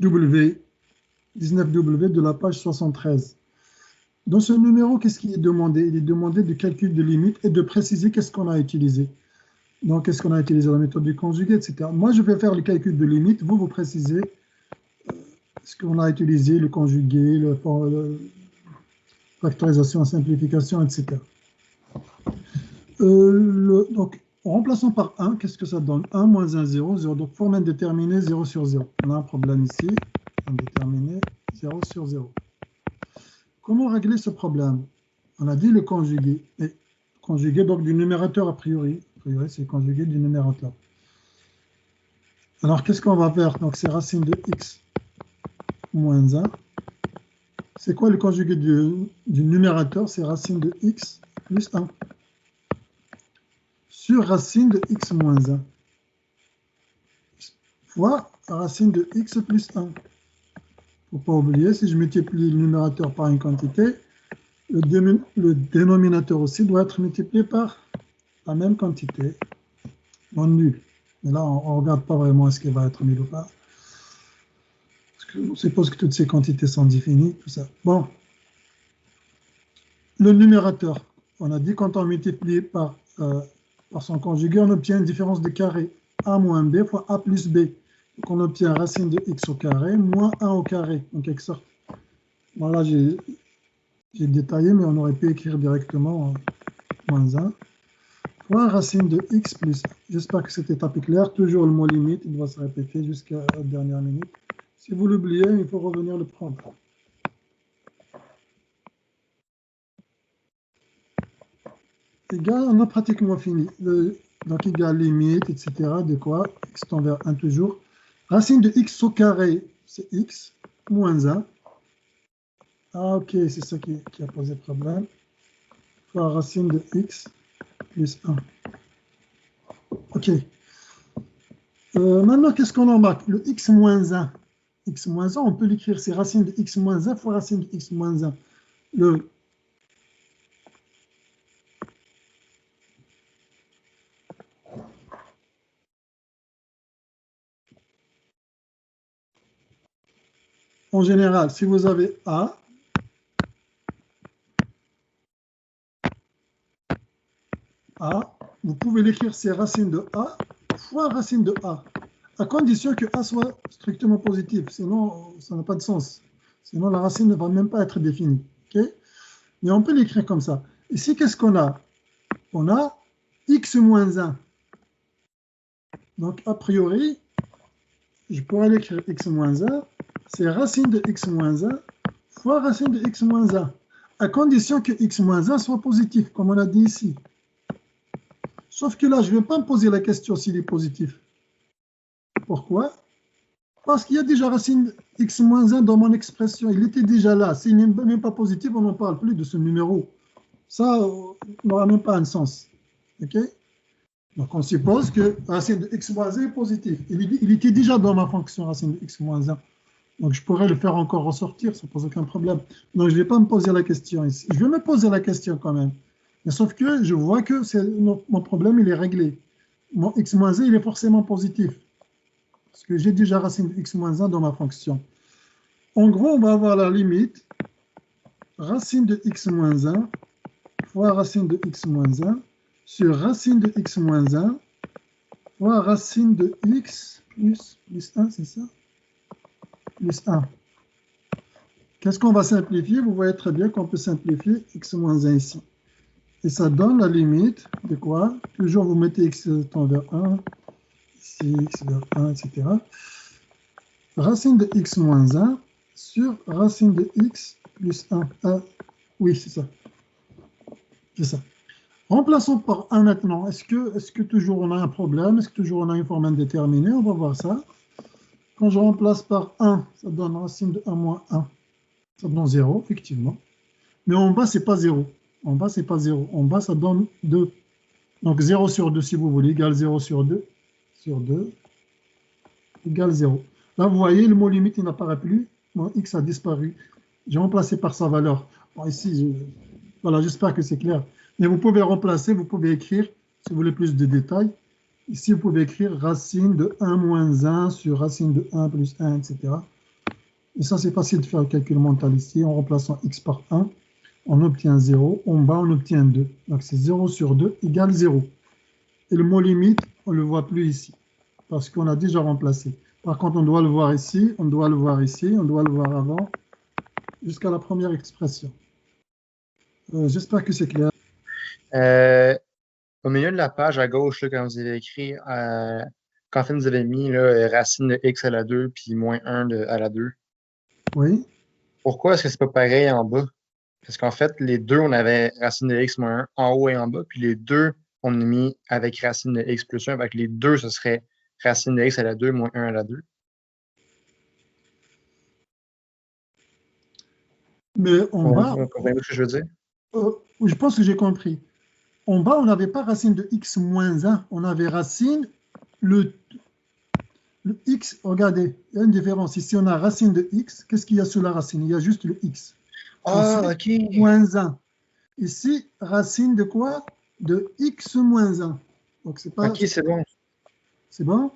19W de la page 73. Dans ce numéro, qu'est-ce qui est demandé? Il est demandé de calcul de limite et de préciser qu'est-ce qu'on a utilisé. Donc, qu'est-ce qu'on a utilisé? La méthode du conjugué, etc. Moi, je vais faire le calcul de limite. Vous précisez ce qu'on a utilisé, le conjugué, la factorisation, simplification, etc. Donc, en remplaçant par 1, qu'est-ce que ça donne? 1 moins 1, 0, 0. Donc, forme indéterminée, 0 sur 0. On a un problème ici. Indéterminé, 0 sur 0. Comment régler ce problème? On a dit le conjugué. Et conjugué donc du numérateur a priori. A priori, c'est conjugué du numérateur. Alors, qu'est-ce qu'on va faire? Donc, c'est racine de x moins 1. C'est quoi le conjugué du numérateur? C'est racine de x plus 1. Sur racine de x moins 1. Fois racine de x plus 1. Il ne faut pas oublier, si je multiplie le numérateur par une quantité, le dénominateur aussi doit être multiplié par la même quantité. Bon, nul. Mais là, on ne regarde pas vraiment est-ce qu'il va être nul ou pas. On suppose que toutes ces quantités sont définies, tout ça. Bon. Le numérateur, on a dit quand on multiplie par son conjugué, on obtient une différence de carré. A moins B fois A plus B. Donc on obtient racine de x au carré moins 1 au carré, en quelque sorte. Voilà, j'ai détaillé, mais on aurait pu écrire directement moins 1 fois racine de x plus 1. J'espère que cette étape est claire. Toujours le mot limite, il doit se répéter jusqu'à la dernière minute. Si vous l'oubliez, il faut revenir le prendre. Égal, on a pratiquement fini. Donc, égal limite, etc. De quoi? X tend vers 1 toujours. Racine de x au carré, c'est x moins 1. Ah, ok, c'est ça qui a posé problème. Fois racine de x plus 1. Ok. Maintenant, qu'est-ce qu'on en marque? Le x moins 1. X moins 1, on peut l'écrire, c'est racine de x moins 1 fois racine de x moins 1. En général, si vous avez A, vous pouvez l'écrire, c'est racine de A fois racine de A, à condition que A soit strictement positif, sinon ça n'a pas de sens. Sinon la racine ne va même pas être définie. Okay? Mais on peut l'écrire comme ça. Ici, qu'est-ce qu'on a? On a x moins 1. Donc, a priori, je pourrais l'écrire x moins 1, c'est racine de x moins 1 fois racine de x moins 1, à condition que x moins 1 soit positif, comme on a dit ici. Sauf que là, je ne vais pas me poser la question s'il est positif. Pourquoi? Parce qu'il y a déjà racine x moins 1 dans mon expression. Il était déjà là. S'il n'est même pas positif, on n'en parle plus de ce numéro. Ça n'aura même pas un sens. OK? Donc, on suppose que racine de x moins 1 est positif. Il était déjà dans ma fonction racine de x moins 1. Donc, je pourrais le faire encore ressortir, ça ne pose aucun problème. Donc, je ne vais pas me poser la question ici. Je vais me poser la question quand même. Mais sauf que je vois que mon problème, il est réglé. Mon x moins 1, il est forcément positif. Parce que j'ai déjà racine de x moins 1 dans ma fonction. En gros, on va avoir la limite racine de x moins 1 fois racine de x moins 1 sur racine de x moins 1 fois racine de x plus 1, c'est ça? Plus 1. Qu'est-ce qu'on va simplifier? Vous voyez très bien qu'on peut simplifier x moins 1 ici. Et ça donne la limite de quoi? Toujours vous mettez x tend vers 1, ici x vers 1, etc. Racine de x moins 1 sur racine de x plus 1. Oui, c'est ça. C'est ça. Remplaçons par 1 maintenant. Est-ce que toujours on a un problème? Est-ce que toujours on a une forme indéterminée? On va voir ça. Quand je remplace par 1, ça donne racine de 1 moins 1. Ça donne 0, effectivement. Mais en bas, ce n'est pas 0. En bas, ce n'est pas 0. En bas, ça donne 2. Donc 0 sur 2, si vous voulez, égale 0 sur 2. Sur 2, égale 0. Là, vous voyez, le mot limite, il n'apparaît plus. Mon x a disparu. J'ai remplacé par sa valeur. Bon, ici, voilà, j'espère que c'est clair. Mais vous pouvez remplacer, vous pouvez écrire, si vous voulez plus de détails. Ici, vous pouvez écrire racine de 1 moins 1 sur racine de 1 plus 1, etc. Et ça, c'est facile de faire le calcul mental ici. En remplaçant x par 1, on obtient 0. En bas, on obtient 2. Donc, c'est 0 sur 2 égale 0. Et le mot limite, on ne le voit plus ici, parce qu'on a déjà remplacé. Par contre, on doit le voir ici, on doit le voir ici, on doit le voir avant, jusqu'à la première expression. J'espère que c'est clair. Au milieu de la page à gauche, là, quand vous avez écrit, quand en fait vous avez mis là, racine de x à la 2 puis moins 1 à la 2, Oui. pourquoi est-ce que c'est pas pareil en bas? Parce qu'en fait, les deux, on avait racine de x moins 1 en haut et en bas, puis les deux, on a mis avec racine de x plus 1. Avec les deux, ce serait racine de x à la 2 moins 1 à la 2. Mais en bas, Vous comprenez ce que je veux dire? je pense que j'ai compris. En bas, on n'avait pas racine de x moins 1, on avait racine, le x, regardez, il y a une différence. Ici, on a racine de x, qu'est-ce qu'il y a sous la racine? Il y a juste le x. Ah, Ensuite, OK. moins 1. Ici, racine de quoi? De x moins 1. Donc, c'est pas... OK, c'est bon. C'est bon?